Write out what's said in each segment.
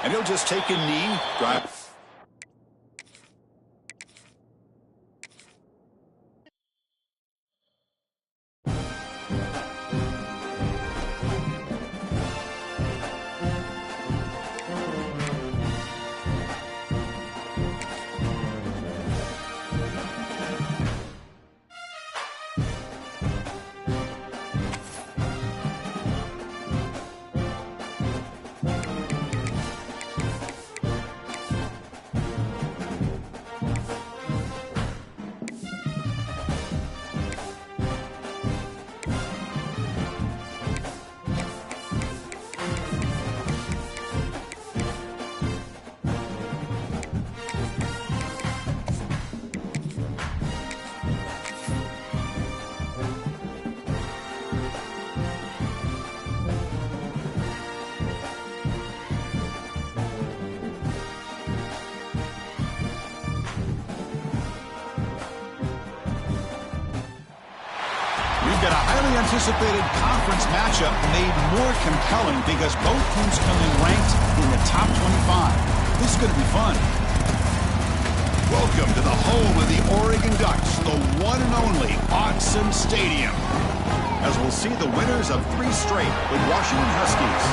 And he'll just take a knee, drive. Got a highly anticipated conference matchup made more compelling because both teams come in ranked in the top 25. This is going to be fun. Welcome to the home of the Oregon Ducks, the one and only Autzen Stadium. As we'll see the winners of 3 straight with Washington Huskies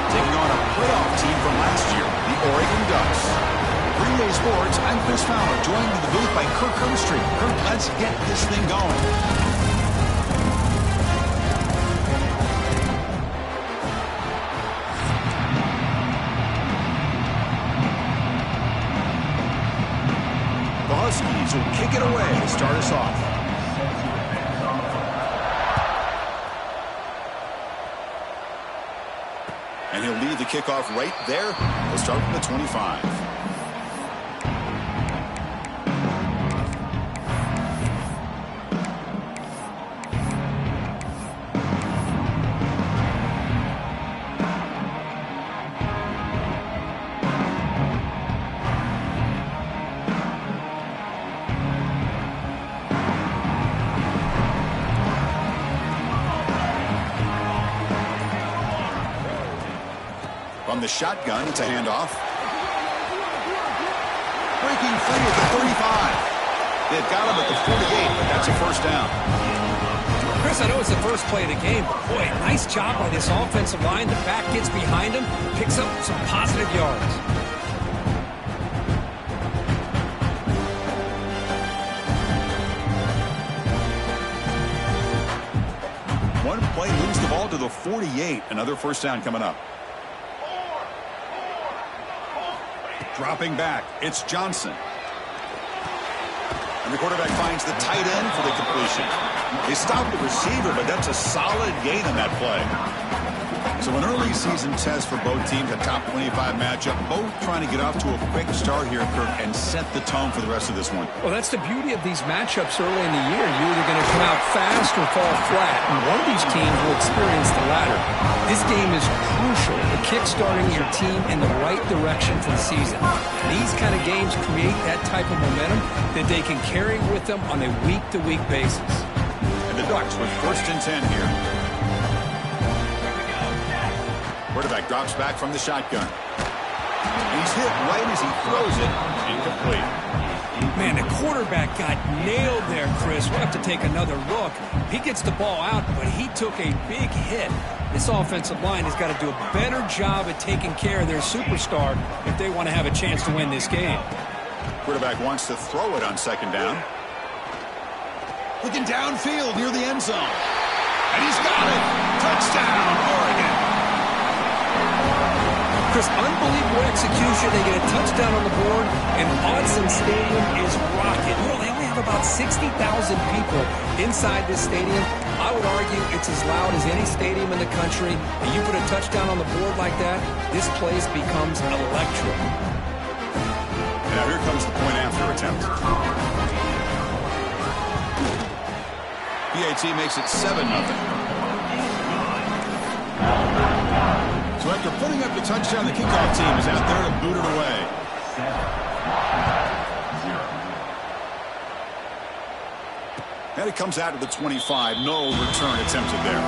taking on a playoff team from last year, the Oregon Ducks. Green Bay Sports, I'm Chris Fowler, joined in the booth by Kirk Herbstreit. Kirk, let's get this thing going. Huskies will kick it away to start us off. And he'll lead the kickoff right there. He'll start from the 25. From the shotgun, it's a handoff. Breaking free at the 35. They've got him at the 48, but that's a first down. Chris, I know it's the first play of the game, but boy, nice job by this offensive line. The back gets behind him, picks up some positive yards. One play moves the ball to the 48. Another first down coming up. Dropping back, it's Johnson. And the quarterback finds the tight end for the completion. They stopped the receiver, but that's a solid gain on that play. So an early season test for both teams, a top 25 matchup, both trying to get off to a quick start here, Kirk, and set the tone for the rest of this one. Well, that's the beauty of these matchups early in the year. You're either going to come out fast or fall flat, and one of these teams will experience the latter. This game is crucial to kick-starting your team in the right direction for the season. These kind of games create that type of momentum that they can carry with them on a week-to-week basis. And the Ducks with 1st and 10 here. Quarterback drops back from the shotgun. He's hit right as he throws it. Incomplete. Man, the quarterback got nailed there, Chris. We'll have to take another look. He gets the ball out, but he took a big hit. This offensive line has got to do a better job at taking care of their superstar if they want to have a chance to win this game. Quarterback wants to throw it on 2nd down. Looking downfield near the end zone. And he's got it. Touchdown, Oregon. Chris, unbelievable execution. They get a touchdown on the board, and Autzen Stadium is rocking. You know, they only have about 60,000 people inside this stadium. I would argue it's as loud as any stadium in the country. And you put a touchdown on the board like that, this place becomes electric. And now here comes the point after attempt. PAT makes it 7-0. So after putting up the touchdown, the kickoff team is out there to boot it away. And it comes out to the 25. No return attempted there.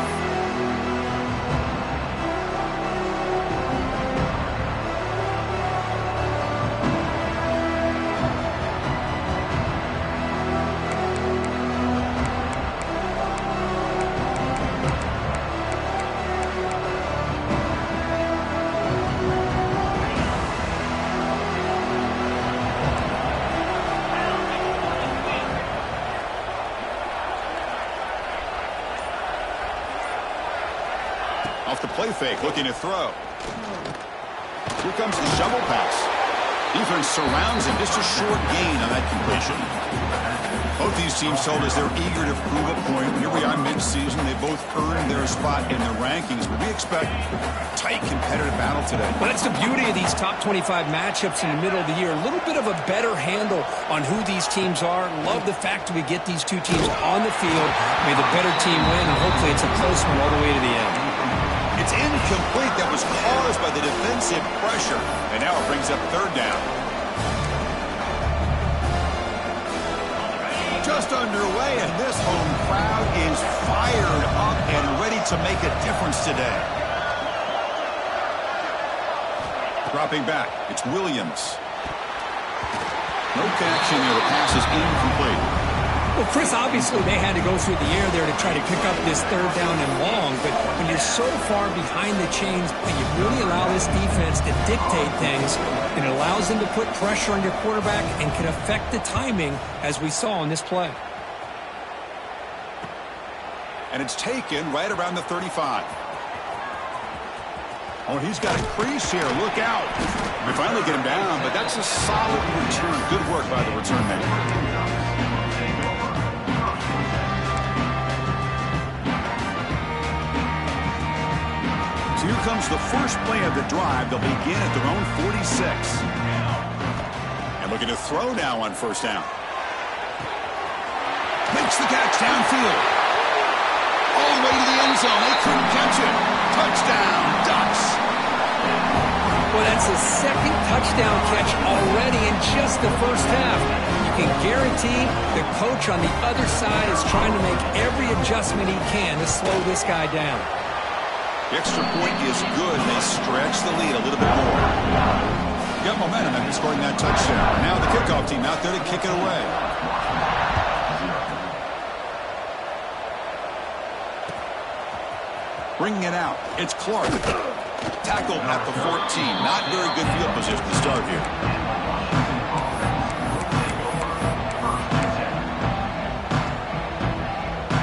Off the play fake, looking to throw. Here comes the shovel pass. Defense surrounds him. Just a short gain on that completion. Both these teams told us they're eager to prove a point. Here we are mid-season. They both earned their spot in the rankings, but we expect a tight competitive battle today. Well, that's the beauty of these top 25 matchups in the middle of the year. A little bit of a better handle on who these teams are. Love the fact that we get these two teams on the field. May the better team win, and hopefully it's a close one all the way to the end. It's incomplete. That was caused by the defensive pressure. And now it brings up third down. Just underway, and this home crowd is fired up and ready to make a difference today. Dropping back, it's Williams. No connection there. The pass is incomplete. Well, Chris, obviously they had to go through the air there to try to pick up this third down and long, but when you're so far behind the chains, you really allow this defense to dictate things, and it allows them to put pressure on your quarterback and can affect the timing, as we saw in this play. And it's taken right around the 35. Oh, he's got a crease here. Look out. We finally get him down, but that's a solid return. Good work by the return man. So here comes the first play of the drive. They'll begin at their own 46. And looking to throw now on first down. Makes the catch downfield. All the way to the end zone. They couldn't catch it. Touchdown, Ducks. Well, that's his second touchdown catch already in just the first half. You can guarantee the coach on the other side is trying to make every adjustment he can to slow this guy down. The extra point is good. They stretch the lead a little bit more. Got momentum after scoring that touchdown. Now the kickoff team out there to kick it away. Bringing it out. It's Clark. Tackled at the 14. Not very good field position to start here.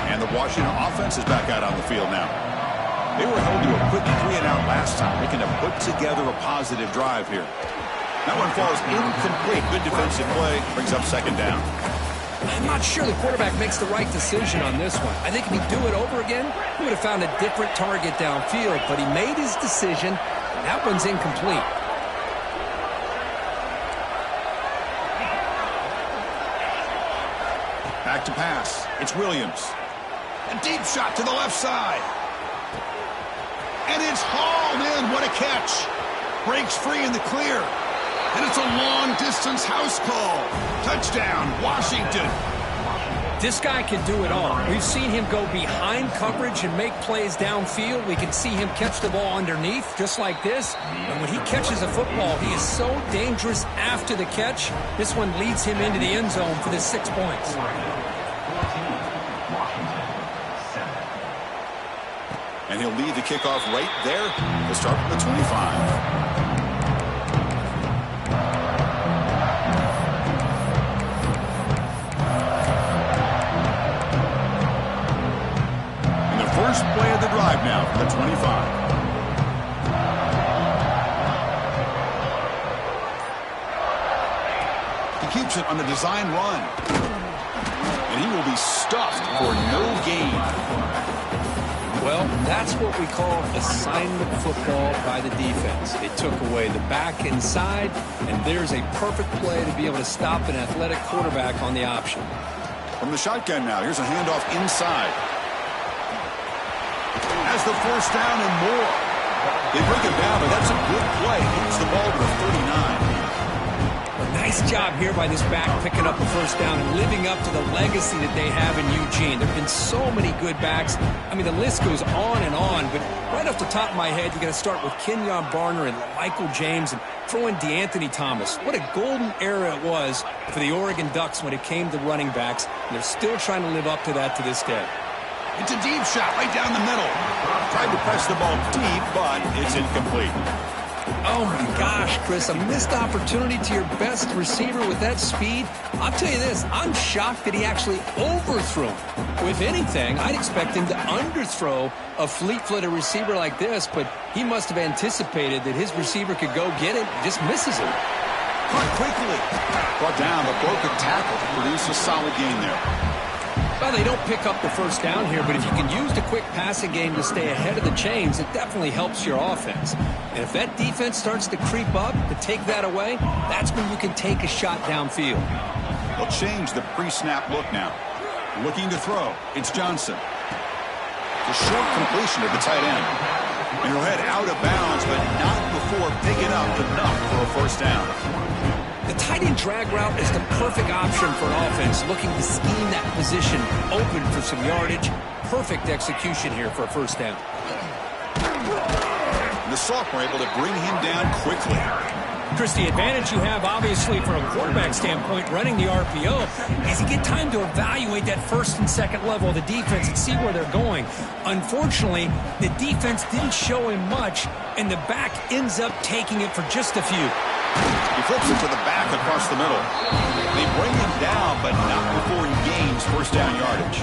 And the Washington offense is back out on the field now. They were held to a quick 3-and-out last time. They can put together a positive drive here. That one falls incomplete. Good defensive play. Brings up second down. I'm not sure the quarterback makes the right decision on this one. I think if he'd do it over again, he would have found a different target downfield. But he made his decision. That one's incomplete. Back to pass. It's Williams. A deep shot to the left side. And it's hauled in. What a catch. Breaks free in the clear. And it's a long-distance house call. Touchdown, Washington. This guy can do it all. We've seen him go behind coverage and make plays downfield. We can see him catch the ball underneath, just like this. And when he catches a football, he is so dangerous after the catch. This one leads him into the end zone for the 6 points. And he'll lead the kickoff right there to start from the 25. And the first play of the drive now from the 25. He keeps it on the design run. And he will be stuffed for no gain. Well, that's what we call assignment football by the defense. They took away the back inside, and there's a perfect play to be able to stop an athletic quarterback on the option. From the shotgun now, here's a handoff inside. Has the first down and more. They bring him down, but that's a good play. Hits the ball to the 39. Nice job here by this back picking up the first down and living up to the legacy that they have in Eugene. There have been so many good backs. I mean, the list goes on and on, but right off the top of my head, you got to start with Kenyon Barner and Michael James and throw in DeAnthony Thomas. What a golden era it was for the Oregon Ducks when it came to running backs, and they're still trying to live up to that to this day. It's a deep shot right down the middle. Tried to press the ball deep, but it's incomplete. Oh, my gosh, Chris, a missed opportunity to your best receiver with that speed. I'll tell you this, I'm shocked that he actually overthrew him. If anything, I'd expect him to underthrow a fleet-footed receiver like this, but he must have anticipated that his receiver could go get it, just misses it. Caught quickly. Brought down, but broke a tackle to produce a solid gain there. Well, they don't pick up the first down here, but if you can use the quick passing game to stay ahead of the chains, it definitely helps your offense. And if that defense starts to creep up to take that away, that's when you can take a shot downfield. They'll change the pre-snap look now. Looking to throw. It's Johnson. The short completion to the tight end. And he'll head out of bounds, but not before picking up enough for a first down. The tight end drag route is the perfect option for an offense looking to scheme that position open for some yardage. Perfect execution here for a first down. The sophomore able to bring him down quickly. Chris, the advantage you have, obviously, from a quarterback standpoint, running the RPO, is you get time to evaluate that first and second level of the defense and see where they're going. Unfortunately, the defense didn't show him much, and the back ends up taking it for just a few. He flips it to the back across the middle. They bring him down, but not before he gains first down yardage.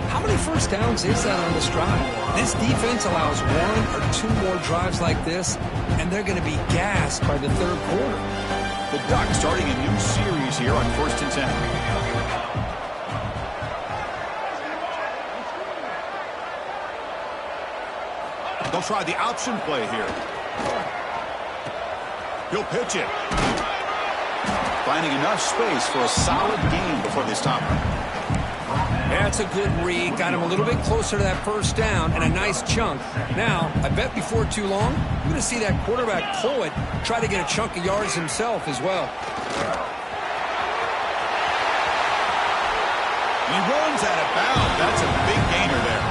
How many first downs is that on this drive? This defense allows one or two more drives like this, and they're going to be gassed by the third quarter. The Ducks starting a new series here on 1st and 10. They'll try the option play here. He'll pitch it. Finding enough space for a solid gain before they stop him. That's a good read. Got him a little bit closer to that first down and a nice chunk. Now, I bet before too long, you're going to see that quarterback pull it, try to get a chunk of yards himself as well. He runs out of bounds. That's a big gainer there.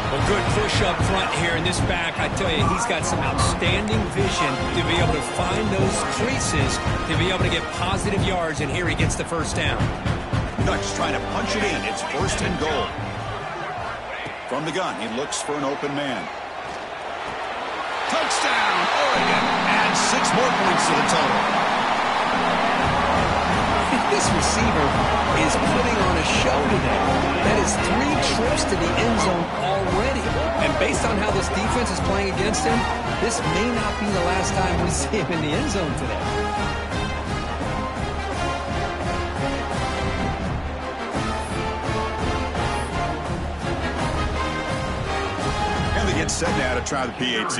Well, good push up front here, and this back, I tell you, he's got some outstanding vision to be able to find those creases, to be able to get positive yards, and here he gets the first down. Ducks trying to punch it in. It's 1st and goal. From the gun, he looks for an open man. Touchdown, Oregon. And 6 more points to the total. This receiver is putting on a show today. That is 3 trips to the end zone already. And based on how this defense is playing against him, this may not be the last time we see him in the end zone today. And they get set now to try the PAT.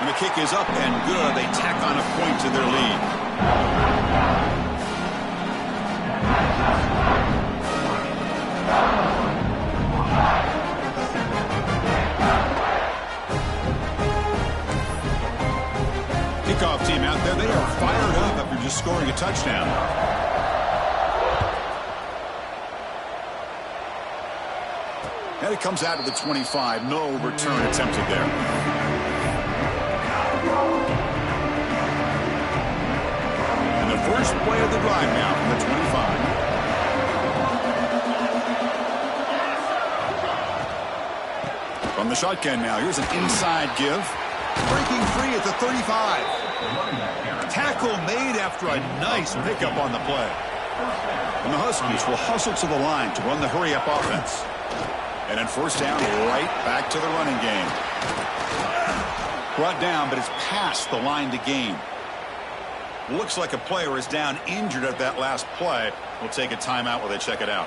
And the kick is up and good. They tack on a point to their lead. Kickoff team out there. They are fired up after just scoring a touchdown. And it comes out of the 25. No return attempted there. First play of the drive now from the 25. From the shotgun now, here's an inside give. Breaking free at the 35. Tackle made after a nice pickup on the play. And the Huskies will hustle to the line to run the hurry-up offense. And then first down, right back to the running game. Brought down, but it's past the line to gain. Looks like a player is down injured at that last play. We'll take a timeout while they check it out.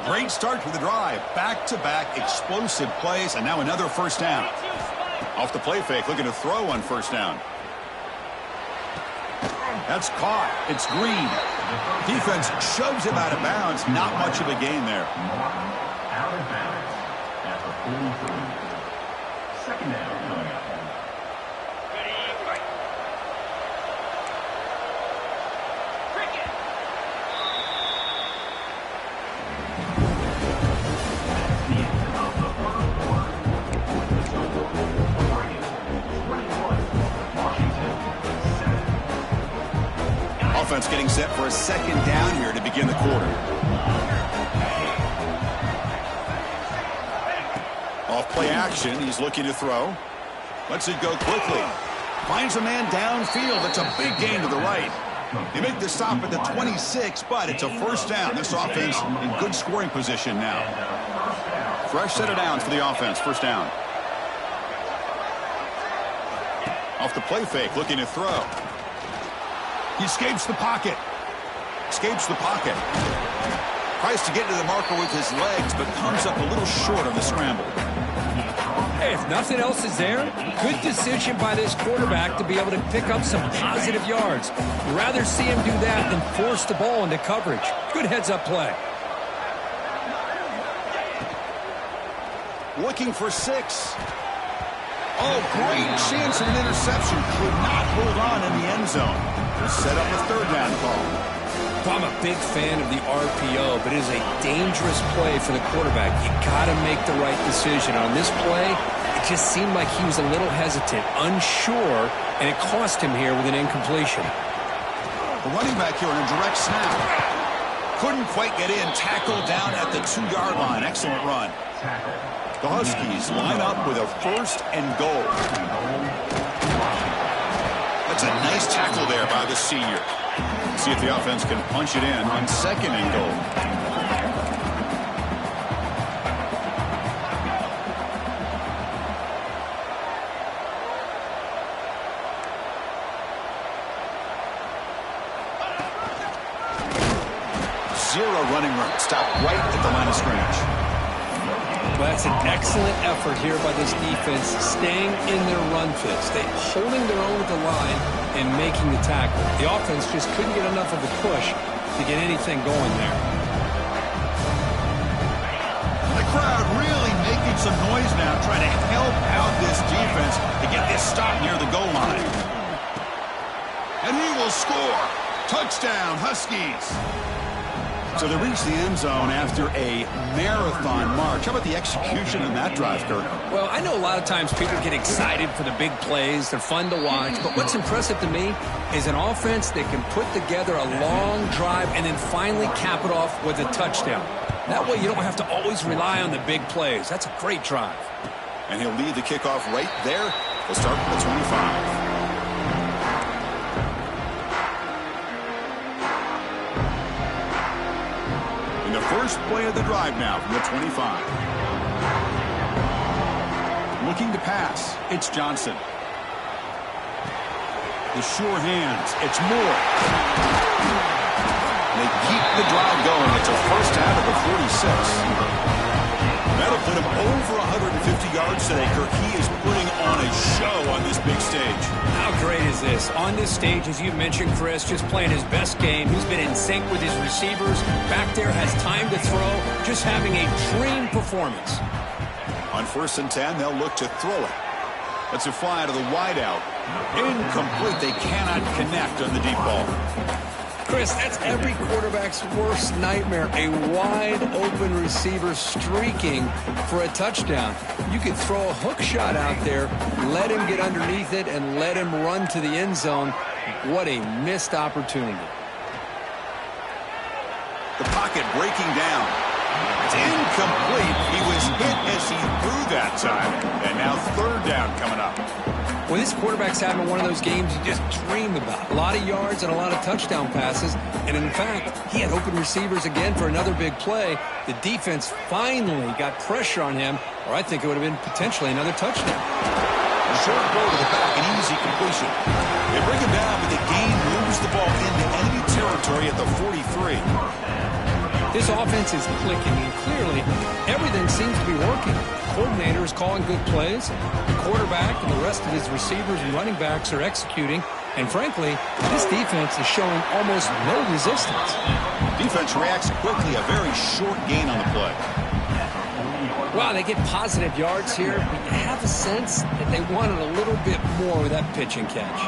Great start to the drive. Back-to-back explosive plays, and now another first down. Off the play fake, looking to throw on first down. That's caught. It's Green. Defense shoves him out of bounds. Not much of a gain there. Out of bounds at the 43. Second down coming up. That's the end of the first quarter. Oregon 21, Washington Offense getting set for a second down here to begin the quarter. Off play action, he's looking to throw. Lets it go quickly. Finds a man downfield. That's a big gain to the right. They make the stop at the 26, but it's a first down. This offense in good scoring position now. Fresh set of downs for the offense. First down. Off the play fake, looking to throw. He escapes the pocket. Escapes the pocket. Tries to get to the marker with his legs, but comes up a little short on the scramble. Hey, if nothing else is there, good decision by this quarterback to be able to pick up some positive yards. Rather see him do that than force the ball into coverage. Good heads-up play. Looking for 6. Oh, great chance of an interception. Could not hold on in the end zone. Will set up a third down call. I'm a big fan of the RPO, but it is a dangerous play for the quarterback. You got to make the right decision. On this play, it just seemed like he was a little hesitant, unsure, and it cost him here with an incompletion. The running back here on a direct snap. Couldn't quite get in. Tackled down at the 2-yard line. Excellent run. The Huskies line up with a first and goal. That's a nice tackle there by the senior. See if the offense can punch it in on second and goal. Zero running room. Stop right at the line of scrimmage. Well, that's an excellent effort here by this defense, staying in their run fits. They holding their own with the line and making the tackle. The offense just couldn't get enough of a push to get anything going there. The crowd really making some noise now, trying to help out this defense to get this stop near the goal line. And he will score. Touchdown, Huskies. So they reach the end zone after a marathon march. How about the execution in that drive, Kirk? Well, I know a lot of times people get excited for the big plays. They're fun to watch. But what's impressive to me is an offense that can put together a long drive and then finally cap it off with a touchdown. That way you don't have to always rely on the big plays. That's a great drive. And he'll lead the kickoff right there. We'll start with the 25. First play of the drive now from the 25. Looking to pass. It's Johnson. The sure hands. It's Moore. They keep the drive going. It's a first out of the 46. That'll put him over 150 yards today, Kirk. He is putting on a show on this big stage. How great is this? On this stage, as you mentioned, Chris, just playing his best game. He's been in sync with his receivers. Back there, has time to throw. Just having a dream performance. On 1st and 10, they'll look to throw it. That's a fly to the wideout. Incomplete. They cannot connect on the deep ball. Chris, that's every quarterback's worst nightmare. A wide-open receiver streaking for a touchdown. You could throw a hook shot out there, let him get underneath it, and let him run to the end zone. What a missed opportunity. The pocket breaking down. It's incomplete. He was hit as he threw that time. And now third down coming up. Well, this quarterback's having one of those games you just dream about. A lot of yards and a lot of touchdown passes. And in fact, he had open receivers again for another big play. The defense finally got pressure on him, or I think it would have been potentially another touchdown. A short throw to the back, an easy completion. They bring him down, but the game moves the ball into enemy territory at the 43. This offense is clicking, and clearly everything seems to be working. The coordinator is calling good plays. The quarterback and the rest of his receivers and running backs are executing. And frankly, this defense is showing almost no resistance. Defense reacts quickly, a very short gain on the play. Wow, they get positive yards here, but you have a sense that they wanted a little bit more with that pitch and catch.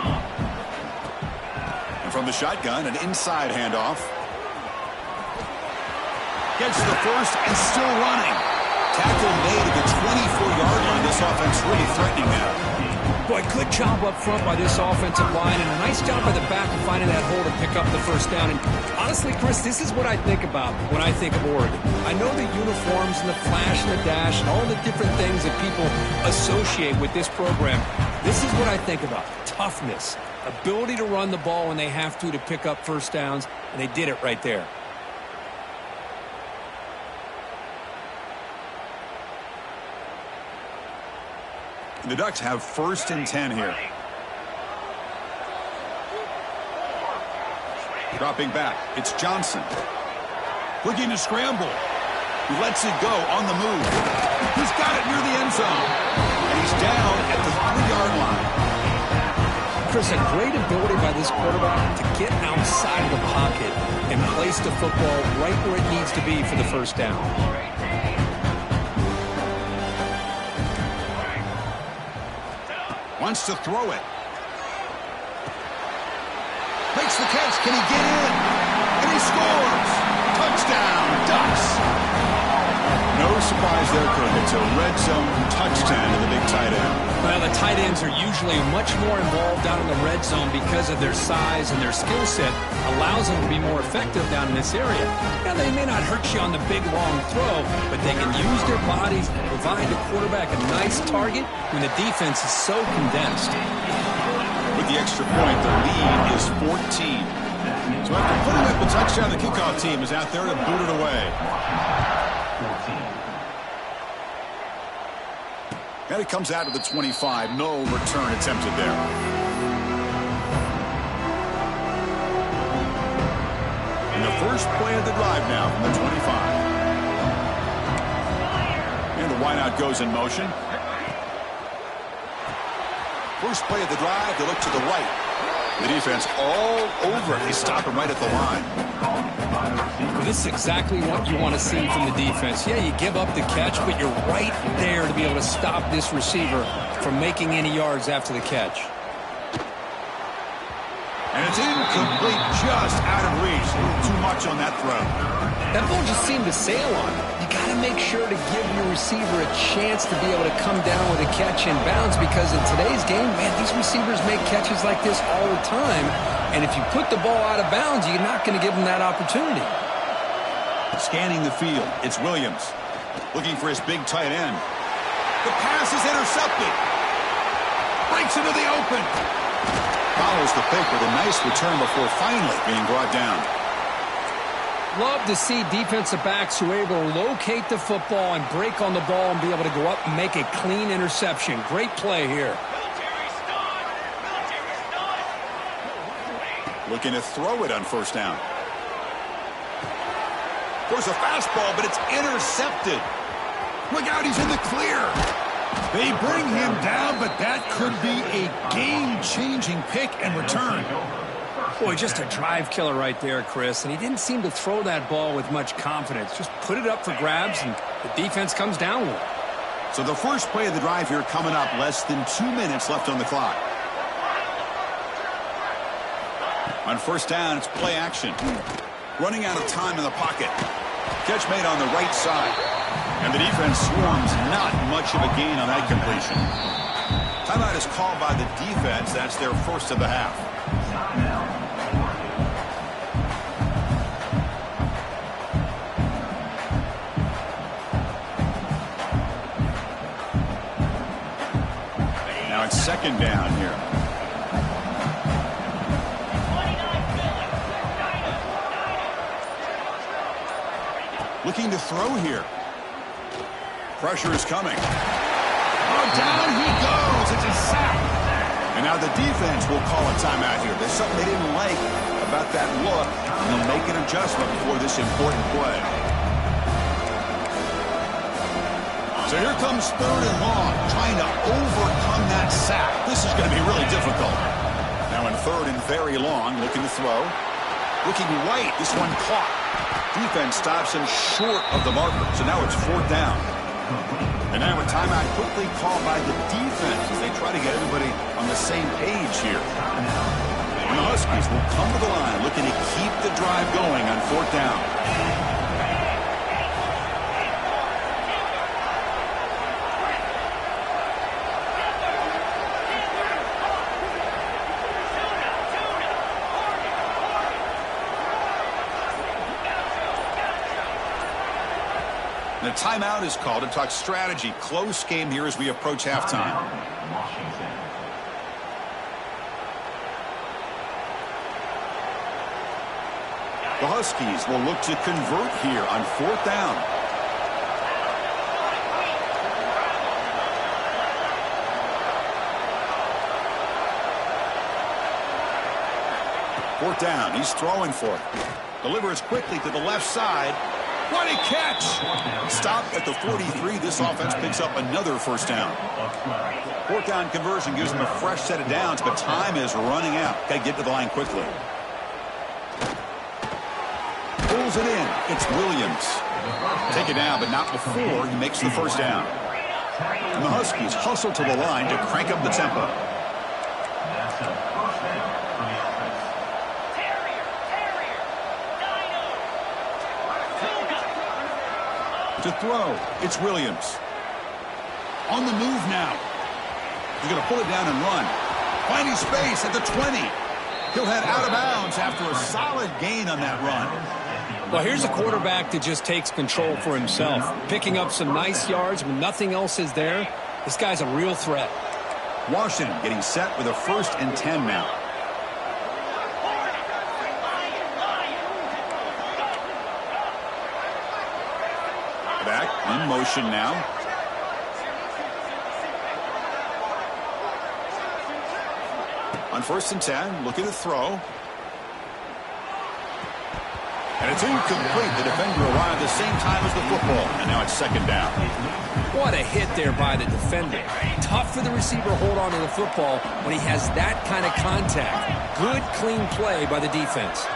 And from the shotgun, an inside handoff. Gets to the first and still running. Tackle made at the 24-yard line. This offense really threatening now. Boy, good job up front by this offensive line, and a nice job by the back of finding that hole to pick up the first down. And honestly, Chris, this is what I think about when I think of Oregon. I know the uniforms and the flash and the dash and all the different things that people associate with this program. This is what I think about. Toughness, ability to run the ball when they have to pick up first downs, and they did it right there. The Ducks have 1st and 10 here. Dropping back, it's Johnson. Looking to scramble. He lets it go on the move. He's got it near the end zone. And he's down at the 3-yard line. Chris, a great ability by this quarterback to get outside of the pocket and place the football right where it needs to be for the first down. Wants to throw it. Makes the catch. Can he get in? And he scores. Touchdown, Ducks. No surprise there, Kirk. It's a red zone touchdown to the big tight end. Well, the tight ends are usually much more involved down in the red zone because of their size and their skill set allows them to be more effective down in this area. Now, they may not hurt you on the big, long throw, but they can use their bodies and provide the quarterback a nice target when the defense is so condensed. With the extra point, the lead is 14. So after putting up the touchdown, the kickoff team is out there to boot it away. And it comes out to the 25. No return attempted there. And the first play of the drive now from the 25. And the wideout goes in motion. First play of the drive, they look to the right. The defense all over it. They stop him right at the line. Well, this is exactly what you want to see from the defense. Yeah, you give up the catch, but you're right there to be able to stop this receiver from making any yards after the catch. And it's incomplete, just out of reach. A little too much on that throw. That ball just seemed to sail on him. You got to make sure to give your receiver a chance to be able to come down with a catch in bounds, because in today's game, man, these receivers make catches like this all the time. And if you put the ball out of bounds, you're not going to give them that opportunity. Scanning the field, it's Williams. Looking for his big tight end. The pass is intercepted. Breaks into the open. Follows the pick with a nice return before finally being brought down. Love to see defensive backs who are able to locate the football and break on the ball and be able to go up and make a clean interception. Great play here. Looking to throw it on first down. There's a fastball, but it's intercepted. Look out, he's in the clear. They bring him down, but that could be a game-changing pick and return. Boy, just a drive killer right there, Chris. And he didn't seem to throw that ball with much confidence. Just put it up for grabs, and the defense comes down with it. So the first play of the drive here coming up. Less than 2 minutes left on the clock. On first down, it's play action. Running out of time in the pocket. Catch made on the right side. And the defense swarms. Not much of a gain on that completion. Timeout is called by the defense. That's their first of the half. Now it's second down here. Looking to throw here. Pressure is coming. Oh, down he goes. It's a sack. And now the defense will call a timeout here. There's something they didn't like about that look, and they'll make an adjustment before this important play. So here comes third and long, trying to overcome that sack. This is going to be really difficult. Now in third and very long, looking to throw. Looking right, this one caught. Defense stops him short of the marker, so now it's fourth down. And now a timeout quickly called by the defense as they try to get everybody on the same page here. And the Huskies will come to the line looking to keep the drive going on fourth down. And a timeout is called to talk strategy. Close game here as we approach halftime. Washington. The Huskies will look to convert here on 4th down. Fourth down, he's throwing for it. Delivers quickly to the left side. What a catch! Stopped at the 43. This offense picks up another first down. 4th down conversion gives them a fresh set of downs, but time is running out. Got to get to the line quickly. Pulls it in. It's Williams. Take it down, but not before he makes the first down. And the Huskies hustle to the line to crank up the tempo. That's a first down for the offense. To throw, it's Williams. On the move now. He's going to pull it down and run. Finding space at the 20. He'll head out of bounds after a solid gain on that run. Well, here's a quarterback that just takes control for himself. Picking up some nice yards when nothing else is there. This guy's a real threat. Washington getting set with a 1st and 10 now. Back in motion now. On 1st and 10, looking to throw. And it's incomplete. The defender arrived the same time as the football. And now it's 2nd down. What a hit there by the defender. Tough for the receiver to hold on to the football when he has that kind of contact. Good, clean play by the defense.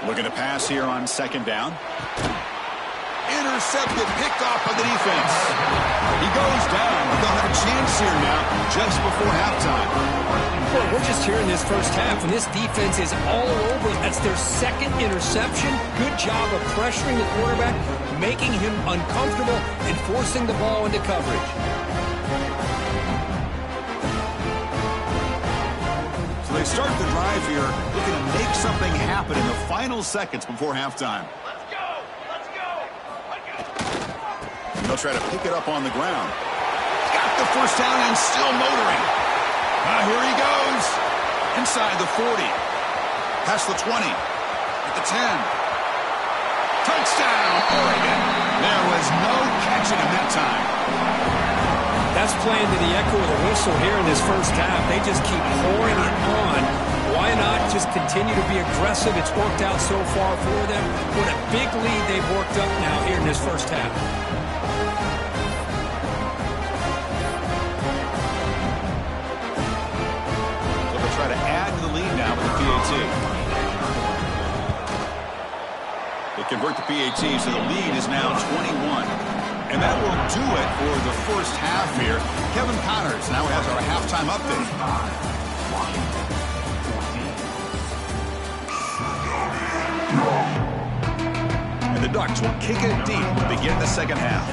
Looking to pass here on 2nd down. Intercepted, picked off by the defense. He goes down. They'll have a chance here now just before halftime. Well, we're just here in this first half, and this defense is all over. That's their 2nd interception. Good job of pressuring the quarterback, making him uncomfortable, and forcing the ball into coverage. So they start the drive here, looking to make something happen in the final seconds before halftime. They'll try to pick it up on the ground. Got the first down and still motoring. Here he goes. Inside the 40. Past the 20. At the 10. Touchdown, Oregon. There was no catching him that time. That's playing to the echo of the whistle here in this first half. They just keep pouring it on. Why not just continue to be aggressive? It's worked out so far for them. What a big lead they've worked up now here in this first half. Try to add to the lead now with the PAT. They convert the PAT, so the lead is now 21. And that will do it for the first half here. Kevin Connors now has our halftime update. And the Ducks will kick it deep to begin the second half.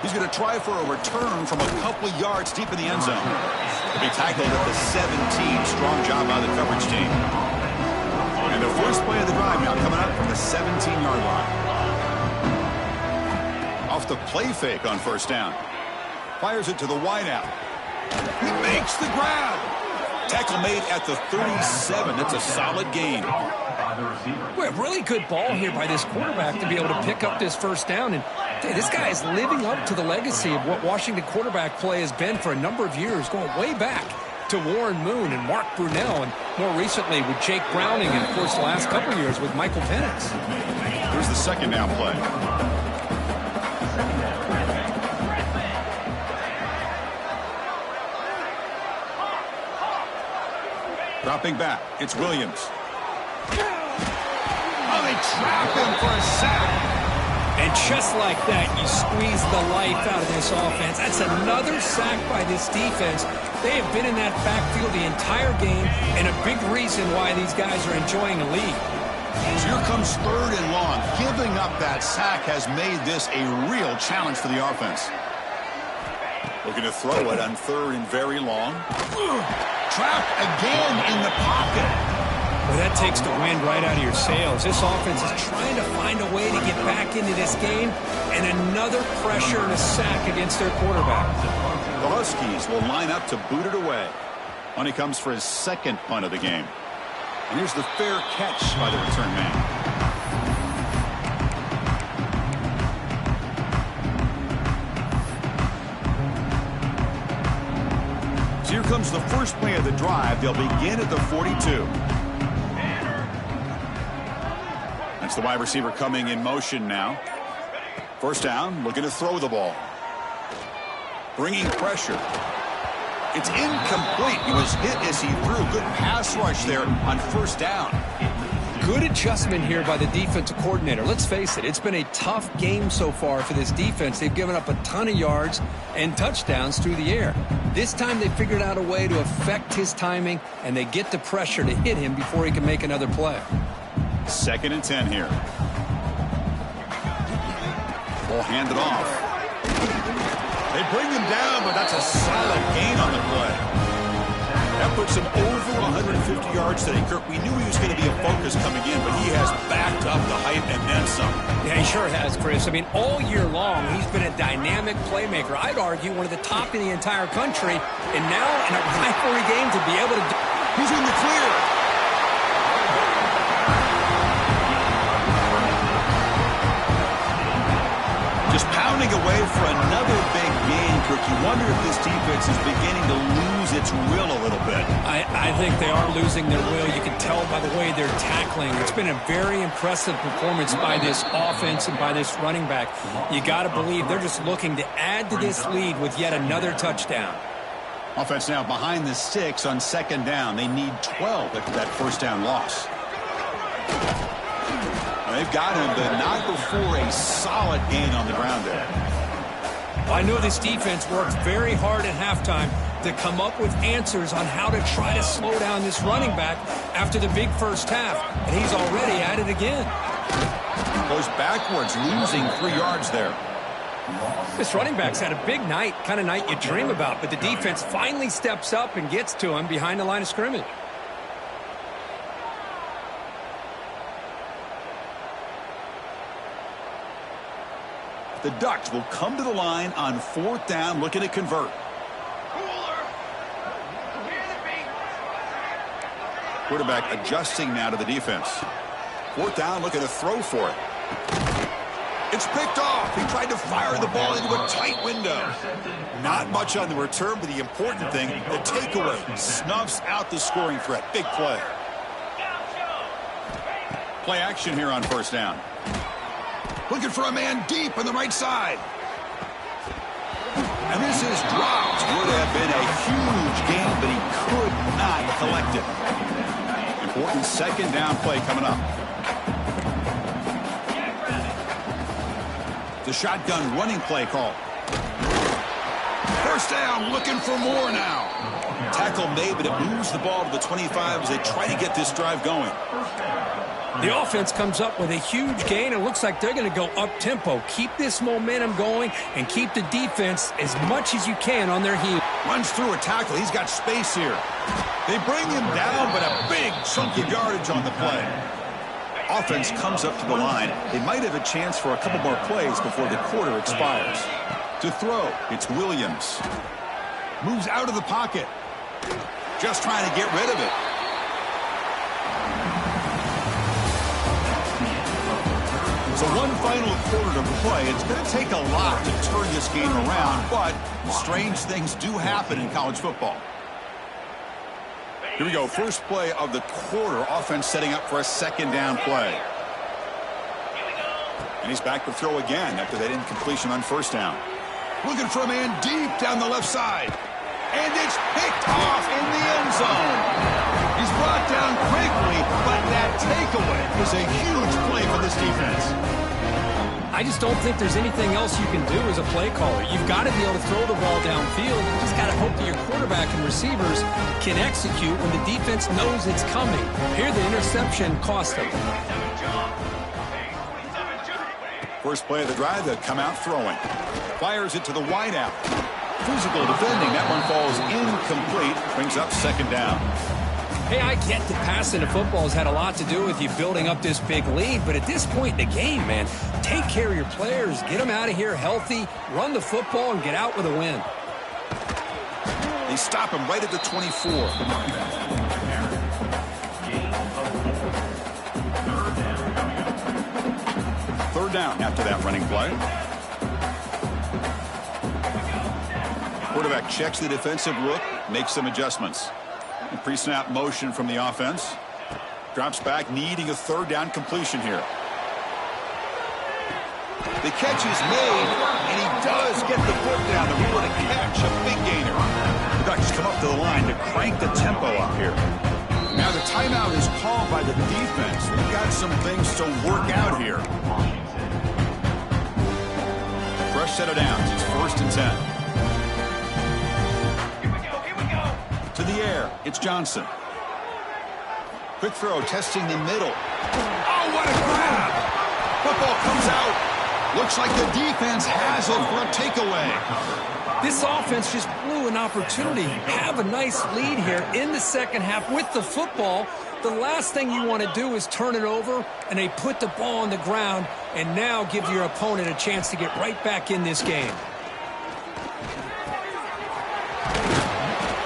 He's going to try for a return from a couple of yards deep in the end zone. He'll be tackled at the 17. Strong job by the coverage team. And the first play of the drive now coming up from the 17-yard line. Off the play fake on 1st down. Fires it to the wideout. He makes the grab. Tackle made at the 37. That's a solid gain. Well, really good ball here by this quarterback to be able to pick up this first down. And this guy is living up to the legacy of what Washington quarterback play has been for a number of years, going way back to Warren Moon and Mark Brunell, and more recently with Jake Browning, and, of course, the last couple of years with Michael Penix. Here's the 2nd down play. Dropping back, it's Williams. Oh, they trap him for a sack. And just like that, you squeeze the life out of this offense. That's another sack by this defense. They have been in that backfield the entire game, and a big reason why these guys are enjoying the lead. So here comes 3rd and long. Giving up that sack has made this a real challenge for the offense. Looking to throw it on 3rd and very long. Trapped again in the pocket. Well, that takes the wind right out of your sails. This offense is trying to find a way to get back into this game, and another pressure and a sack against their quarterback. The Huskies will line up to boot it away. On he comes for his 2nd punt of the game. And here's the fair catch by the return man. Here comes the first play of the drive. They'll begin at the 42. That's the wide receiver coming in motion now. First down, looking to throw the ball. Bringing pressure. It's incomplete. He was hit as he threw. Good pass rush there on first down. Good adjustment here by the defensive coordinator. Let's face it, it's been a tough game so far for this defense. They've given up a ton of yards and touchdowns through the air. This time they figured out a way to affect his timing, and they get the pressure to hit him before he can make another play. 2nd and 10 here. Ball handed off. They bring him down, but that's a solid gain on the play. That puts him over 150 yards today. Kirk, we knew he was going to be a focus coming in, but he has backed up the hype and then some. Yeah, he sure has, Chris. I mean, all year long, he's been a dynamic playmaker. I'd argue one of the top in the entire country. And now, in a rivalry game, to be able to do... He's in the clear. Just pounding away for another big gain, Kirk. You wonder if this defense is beginning to lose its will a little bit. I think they are losing their will. You can tell by the way they're tackling. It's been a very impressive performance by this offense and by this running back. You got to believe they're just looking to add to this lead with yet another touchdown. Offense now behind the sticks on 2nd down. They need 12 after that first down loss. They've got him, but not before a solid gain on the ground there. I know this defense worked very hard at halftime to come up with answers on how to try to slow down this running back after the big first half, and he's already at it again. Goes backwards, losing 3 yards there. This running back's had a big night, kind of night you dream about, but the defense finally steps up and gets to him behind the line of scrimmage. The Ducks will come to the line on 4th down, looking to convert. Quarterback adjusting now to the defense. 4th down, looking to throw for it. It's picked off. He tried to fire the ball into a tight window. Not much on the return, but the important thing, the takeaway, snuffs out the scoring threat. Big play. Play action here on first down. Looking for a man deep on the right side. And this is dropped. Would have been a huge gain, but he could not collect it. Important 2nd down play coming up. The shotgun running play call. First down, looking for more now. Tackle made, but it moves the ball to the 25 as they try to get this drive going. The offense comes up with a huge gain. It looks like they're going to go up-tempo. Keep this momentum going and keep the defense as much as you can on their heels. Runs through a tackle. He's got space here. They bring him down, but a big chunk of yardage on the play. Offense comes up to the line. They might have a chance for a couple more plays before the quarter expires. To throw, it's Williams. Moves out of the pocket. Just trying to get rid of it. So one final quarter to play. It's going to take a lot to turn this game around, but strange things do happen in college football. Here we go. First play of the quarter. Offense setting up for a 2nd down play. And he's back to throw again after that incompletion on first down. Looking for a man deep down the left side. And it's picked off in the end zone. He's brought down quickly, but that takeaway is a huge play for this defense. I just don't think there's anything else you can do as a play caller. You've got to be able to throw the ball downfield. You just got to hope that your quarterback and receivers can execute when the defense knows it's coming. Here, the interception cost them. First play of the drive, they come out throwing. Fires it to the wideout. Physical defending. That one falls incomplete. Brings up second down. Hey, I get that passing the football has had a lot to do with you building up this big lead, but at this point in the game, man, take care of your players. Get them out of here healthy, run the football, and get out with a win. They stop him right at the 24. Third down after that running play. Quarterback checks the defensive look, makes some adjustments. Pre-snap motion from the offense. Drops back, needing a third down completion here. The catch is made, and he does get the foot down. The rule of the catch, a big gainer. The Ducks come up to the line to crank the tempo up here. Now the timeout is called by the defense. We've got some things to work out here. Fresh set of downs. It's 1st and 10. To the air, it's Johnson. Quick throw, testing the middle. Oh, what a grab! Football comes out. Looks like the defense has it for a takeaway. This offense just blew an opportunity. Have a nice lead here in the second half with the football. The last thing you want to do is turn it over, and they put the ball on the ground and now give your opponent a chance to get right back in this game.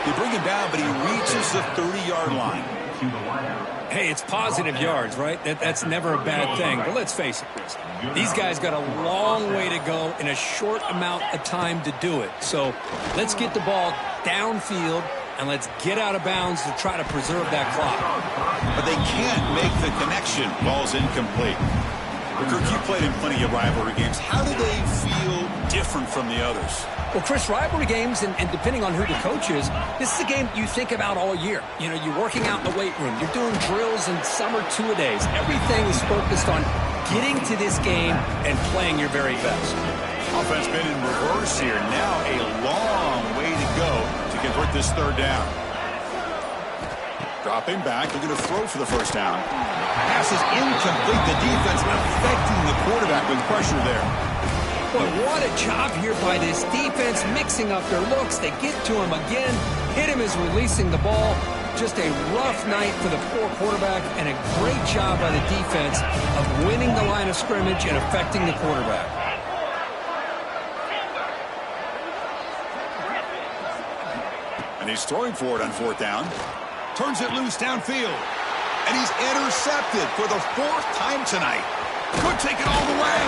They bring him down, but he reaches the 30-yard line. Hey, it's positive yards, right? That's never a bad thing. But let's face it, Chris. These guys got a long way to go in a short amount of time to do it. So let's get the ball downfield, and let's get out of bounds to try to preserve that clock. But they can't make the connection. Ball's incomplete. Kirk, you played in plenty of rivalry games. How do they feel different from the others? Well, Chris, rivalry games, and depending on who the coach is, this is a game you think about all year. You know, you're working out in the weight room. You're doing drills and summer two-a-days. Everything is focused on getting to this game and playing your very best. Offense been in reverse here. Now a long way to go to convert this third down. Dropping back, looking to throw for the first down. Pass is incomplete. The defense affecting the quarterback with pressure there. Boy, what a job here by this defense, mixing up their looks. They get to him again, hit him as releasing the ball. Just a rough night for the poor quarterback, and a great job by the defense of winning the line of scrimmage and affecting the quarterback. And he's throwing for it on 4th down. Turns it loose downfield. And he's intercepted for the 4th time tonight. Could take it all the way.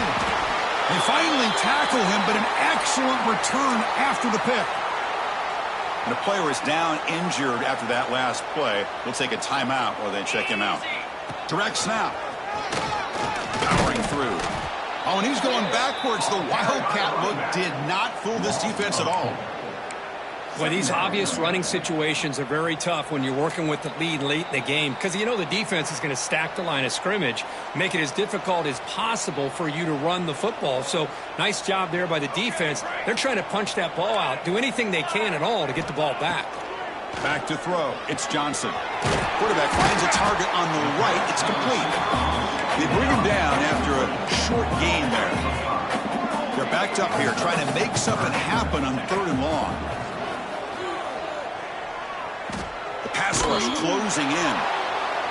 They finally tackle him, but an excellent return after the pick. And the player is down injured after that last play. We'll take a timeout while they check him out. Direct snap. Powering through. Oh, and he's going backwards. The Wildcat look did not fool this defense at all. Well, these obvious running situations are very tough when you're working with the lead late in the game, because you know the defense is going to stack the line of scrimmage, make it as difficult as possible for you to run the football. So nice job there by the defense. They're trying to punch that ball out, do anything they can at all to get the ball back. Back to throw. It's Johnson. Quarterback finds a target on the right. It's complete. They bring him down after a short gain there. They're backed up here trying to make something happen on 3rd and long. Pass rush closing in.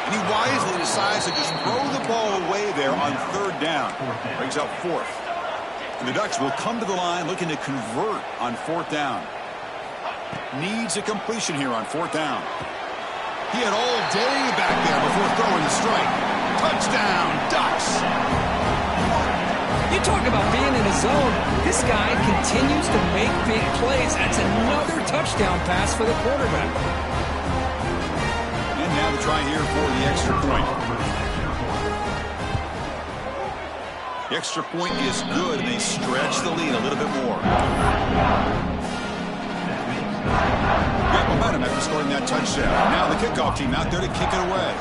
And he wisely decides to just throw the ball away there on 3rd down. Brings up 4th. And the Ducks will come to the line looking to convert on 4th down. Needs a completion here on 4th down. He had all day back there before throwing the strike. Touchdown, Ducks! You talk about being in a zone. This guy continues to make big plays. That's another touchdown pass for the quarterback. Now to try here for the extra point. The extra point is good, and they stretch the lead a little bit more. Great momentum after scoring that touchdown. Now the kickoff team out there to kick it away.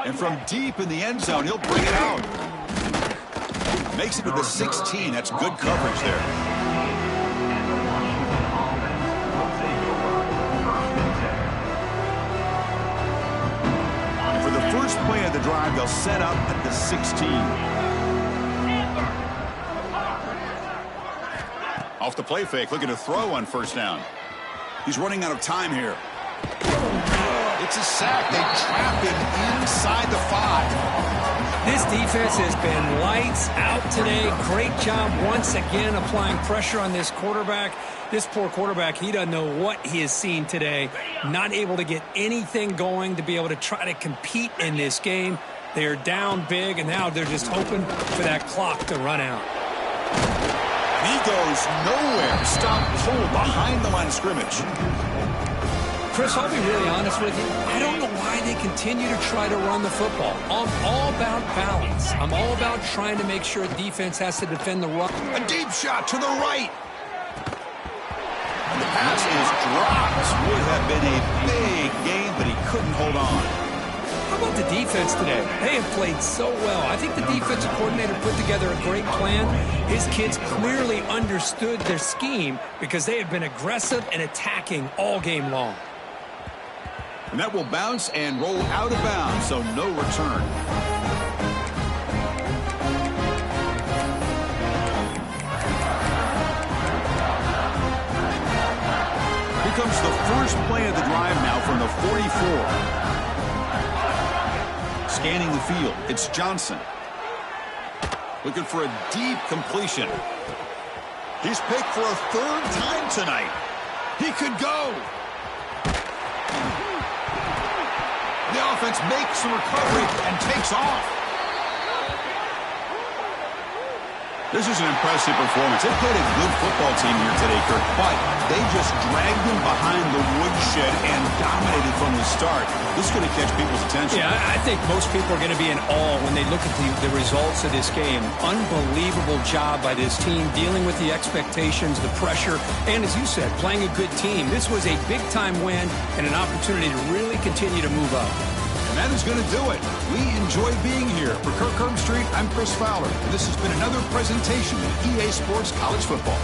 And from deep in the end zone, he'll bring it out. Makes it to the 16. That's good coverage there. First play of the drive, they'll set up at the 16. Off the play fake, looking to throw on first down. He's running out of time here. It's a sack. They trap him inside the 5. This defense has been lights out today. Great job once again applying pressure on this quarterback. This poor quarterback, he doesn't know what he has seen today. Not able to get anything going to be able to try to compete in this game. They are down big, and now they're just hoping for that clock to run out. He goes nowhere. Stop pulled behind the line of scrimmage. Chris, I'll be really honest with you. I don't know why they continue to try to run the football. I'm all about balance. I'm all about trying to make sure defense has to defend the run. A deep shot to the right. The pass is dropped. Would have been a big game, but he couldn't hold on. How about the defense today? They have played so well. I think the defensive coordinator put together a great plan. His kids clearly understood their scheme because they have been aggressive and attacking all game long. And that will bounce and roll out of bounds, so no return. Here comes the first play of the drive now from the 44. Scanning the field, it's Johnson. Looking for a deep completion. He's picked for a 3rd time tonight. He could go. The offense makes the recovery and takes off. This is an impressive performance. They played a good football team here today, Kirk, but they just dragged them behind the woodshed and dominated from the start. This is going to catch people's attention. Yeah, I think most people are going to be in awe when they look at the results of this game. Unbelievable job by this team dealing with the expectations, the pressure, and as you said, playing a good team. This was a big-time win and an opportunity to really continue to move up. And that is going to do it. We enjoy being here. For Kirk Herbstreit, I'm Chris Fowler, and this has been another presentation of EA Sports College Football.